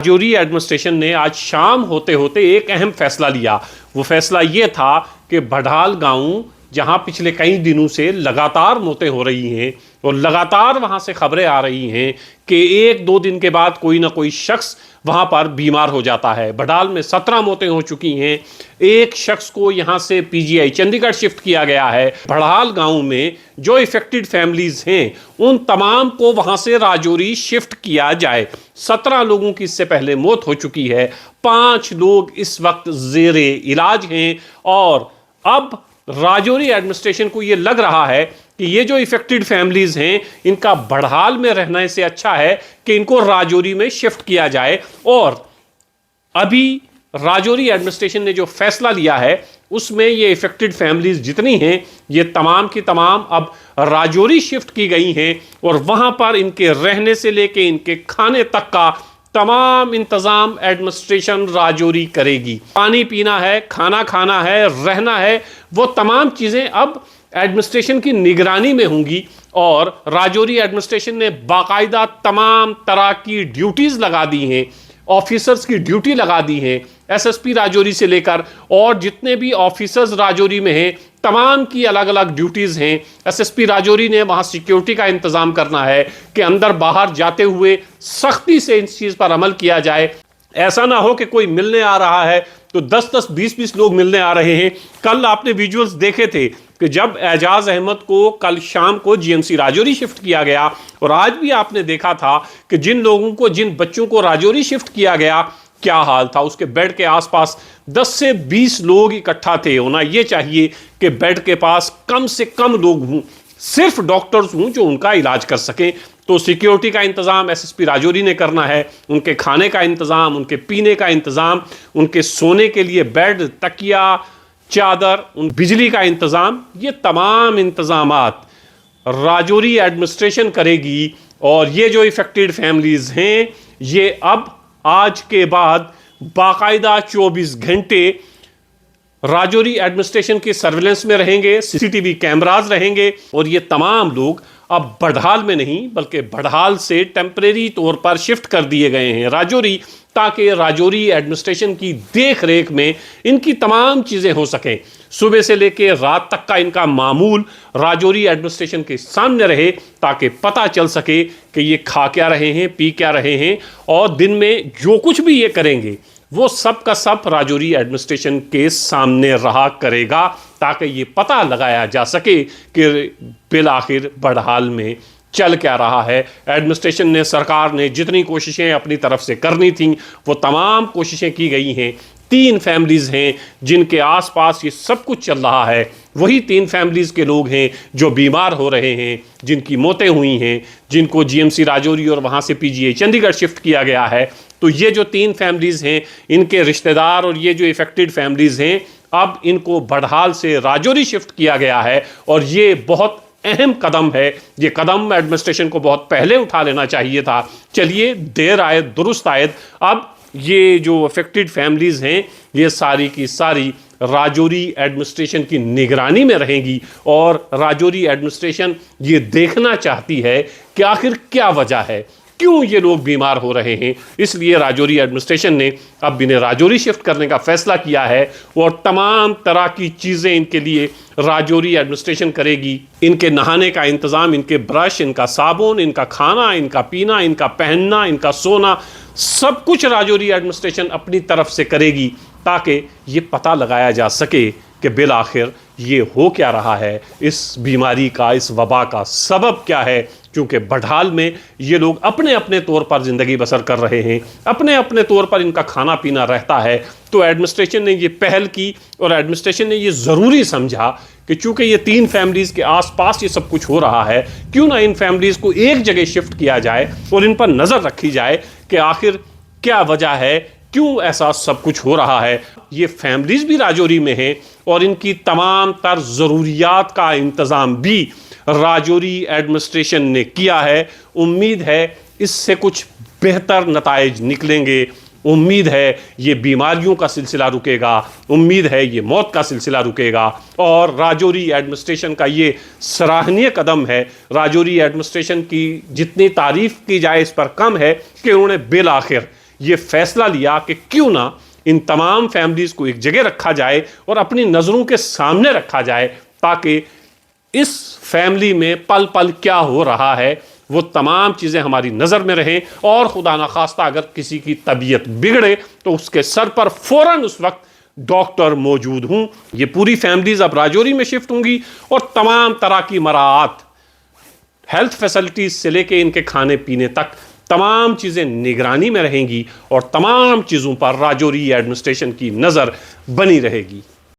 Rajouri administration ने आज शाम होते होते एक अहम फैसला लिया। वो फैसला ये था कि बढ़ाल गांव, जहां पिछले कई दिनों से लगातार मौतें हो रही हैं और लगातार वहां से खबरें आ रही हैं कि एक दो दिन के बाद कोई ना कोई शख्स वहां पर बीमार हो जाता है। बढ़ाल में 17 मौतें हो चुकी हैं। एक शख्स को यहां से पीजीआई चंडीगढ़ शिफ्ट किया गया है। बढ़ाल गांव में जो इफेक्टेड फैमिलीज हैं उन तमाम को वहां से राजौरी शिफ्ट किया जाए। 17 लोगों की इससे पहले मौत हो चुकी है। 5 लोग इस वक्त जेरे इलाज हैं और अब राजौरी एडमिनिस्ट्रेशन को यह लग रहा है कि ये जो इफेक्टेड फैमिलीज हैं इनका बढ़ाल में रहने से अच्छा है कि इनको राजौरी में शिफ्ट किया जाए। और अभी राजौरी एडमिनिस्ट्रेशन ने जो फैसला लिया है उसमें ये इफेक्टेड फैमिलीज जितनी हैं ये तमाम की तमाम अब राजौरी शिफ्ट की गई हैं और वहां पर इनके रहने से लेके इनके खाने तक का तमाम इंतजाम एडमिनिस्ट्रेशन राजौरी करेगी। पानी पीना है, खाना खाना है, रहना है, वो तमाम चीजें अब एडमिनिस्ट्रेशन की निगरानी में होंगी। और राजौरी एडमिनिस्ट्रेशन ने बाकायदा तमाम तरह की ड्यूटीज लगा दी हैं, ऑफिसर्स की ड्यूटी लगा दी है। एसएसपी राजौरी से लेकर और जितने भी ऑफिसर्स राजौरी में हैं तमाम की अलग अलग ड्यूटीज हैं। एसएसपी राजौरी ने वहां सिक्योरिटी का इंतजाम करना है कि अंदर बाहर जाते हुए सख्ती से इस चीज पर अमल किया जाए। ऐसा ना हो कि कोई मिलने आ रहा है तो 10-10, 20-20 लोग मिलने आ रहे हैं। कल आपने विजुअल्स देखे थे कि जब एजाज अहमद को कल शाम को जीएमसी राजौरी शिफ्ट किया गया और आज भी आपने देखा था कि जिन लोगों को, जिन बच्चों को राजौरी शिफ्ट किया गया क्या हाल था। उसके बेड के आसपास 10 से 20 लोग इकट्ठा थे। होना यह चाहिए कि बेड के पास कम से कम लोग हों, सिर्फ डॉक्टर्स हों जो उनका इलाज कर सकें। तो सिक्योरिटी का इंतजाम एसएसपी राजौरी ने करना है, उनके खाने का इंतजाम, उनके पीने का इंतजाम, उनके सोने के लिए बेड, तकिया, चादर, उन बिजली का इंतजाम, ये तमाम इंतजामात राजौरी एडमिनिस्ट्रेशन करेगी। और ये जो इफेक्टेड फैमिलीज हैं ये अब आज के बाद बाकायदा 24 घंटे राजौरी एडमिनिस्ट्रेशन की सर्विलेंस में रहेंगे, सीसीटीवी कैमरास रहेंगे। और ये तमाम लोग अब बढ़ाल में नहीं बल्कि बढ़ाल से टेम्परेरी तौर पर शिफ्ट कर दिए गए हैं राजौरी, ताकि राजौरी एडमिनिस्ट्रेशन की देख रेख में इनकी तमाम चीज़ें हो सकें। सुबह से लेकर रात तक का इनका मामूल राजौरी एडमिनिस्ट्रेशन के सामने रहे ताकि पता चल सके कि ये खा क्या रहे हैं, पी क्या रहे हैं और दिन में जो कुछ भी ये करेंगे वो सब का सब राजौरी एडमिनिस्ट्रेशन के सामने रहा करेगा, ताकि ये पता लगाया जा सके कि बिल आखिर बढ़ाल में चल क्या रहा है। एडमिनिस्ट्रेशन ने, सरकार ने जितनी कोशिशें अपनी तरफ से करनी थी वो तमाम कोशिशें की गई हैं। 3 फैमिलीज हैं जिनके आसपास ये सब कुछ चल रहा है। वही 3 फैमिलीज के लोग हैं जो बीमार हो रहे हैं, जिनकी मौतें हुई हैं, जिनको जीएमसी राजौरी और वहाँ से पीजीआई चंडीगढ़ शिफ्ट किया गया है। तो ये जो 3 फैमिलीज हैं इनके रिश्तेदार और ये जो इफेक्टेड फैमिलीज हैं अब इनको बढ़ाल से राजौरी शिफ्ट किया गया है। और ये बहुत अहम कदम है। ये कदम एडमिनिस्ट्रेशन को बहुत पहले उठा लेना चाहिए था। चलिए, देर आए दुरुस्त आयद। अब ये जो अफेक्टेड फैमिलीज हैं ये सारी की सारी राजौरी एडमिनिस्ट्रेशन की निगरानी में रहेंगी और राजौरी एडमिनिस्ट्रेशन ये देखना चाहती है कि आखिर क्या वजह है, क्यों ये लोग बीमार हो रहे हैं। इसलिए राजौरी एडमिनिस्ट्रेशन ने अब इन्हें राजौरी शिफ्ट करने का फैसला किया है और तमाम तरह की चीज़ें इनके लिए राजौरी एडमिनिस्ट्रेशन करेगी। इनके नहाने का इंतज़ाम, इनके ब्रश, इनका साबुन, इनका खाना, इनका पीना, इनका पहनना, इनका सोना, सब कुछ राजौरी एडमिनिस्ट्रेशन अपनी तरफ से करेगी ताकि ये पता लगाया जा सके कि बिल आखिर ये हो क्या रहा है, इस बीमारी का, इस वबा का सबब क्या है। क्योंकि बढ़ाल में ये लोग अपने अपने तौर पर ज़िंदगी बसर कर रहे हैं, अपने अपने तौर पर इनका खाना पीना रहता है। तो एडमिनिस्ट्रेशन ने ये पहल की और एडमिनिस्ट्रेशन ने ये ज़रूरी समझा कि चूँकि ये 3 फैमिलीज़ के आसपास ये सब कुछ हो रहा है, क्यों ना इन फैमिलीज़ को एक जगह शिफ्ट किया जाए और इन पर नज़र रखी जाए कि आखिर क्या वजह है, क्यों ऐसा सब कुछ हो रहा है। ये फैमिलीज़ भी राजौरी में हैं और इनकी तमाम तर ज़रूरियात का इंतज़ाम भी राजौरी एडमिनिस्ट्रेशन ने किया है। उम्मीद है इससे कुछ बेहतर नताइज निकलेंगे। उम्मीद है ये बीमारियों का सिलसिला रुकेगा, उम्मीद है ये मौत का सिलसिला रुकेगा और राजौरी एडमिनिस्ट्रेशन का ये सराहनीय कदम है। राजौरी एडमिनिस्ट्रेशन की जितनी तारीफ की जाए इस पर कम है कि उन्होंने बिल आखिर ये फैसला लिया कि क्यों ना इन तमाम फैमिलीज को एक जगह रखा जाए और अपनी नज़रों के सामने रखा जाए, ताकि इस फैमिली में पल पल क्या हो रहा है वो तमाम चीज़ें हमारी नज़र में रहें, और खुदा ना खास्ता अगर किसी की तबीयत बिगड़े तो उसके सर पर फ़ौरन उस वक्त डॉक्टर मौजूद हूं। ये पूरी फैमिलीज अब राजौरी में शिफ्ट होंगी और तमाम तरह की मराआत, हेल्थ फैसिलिटीज से लेके इनके खाने पीने तक तमाम चीज़ें निगरानी में रहेंगी और तमाम चीज़ों पर राजौरी एडमिनिस्ट्रेशन की नज़र बनी रहेगी।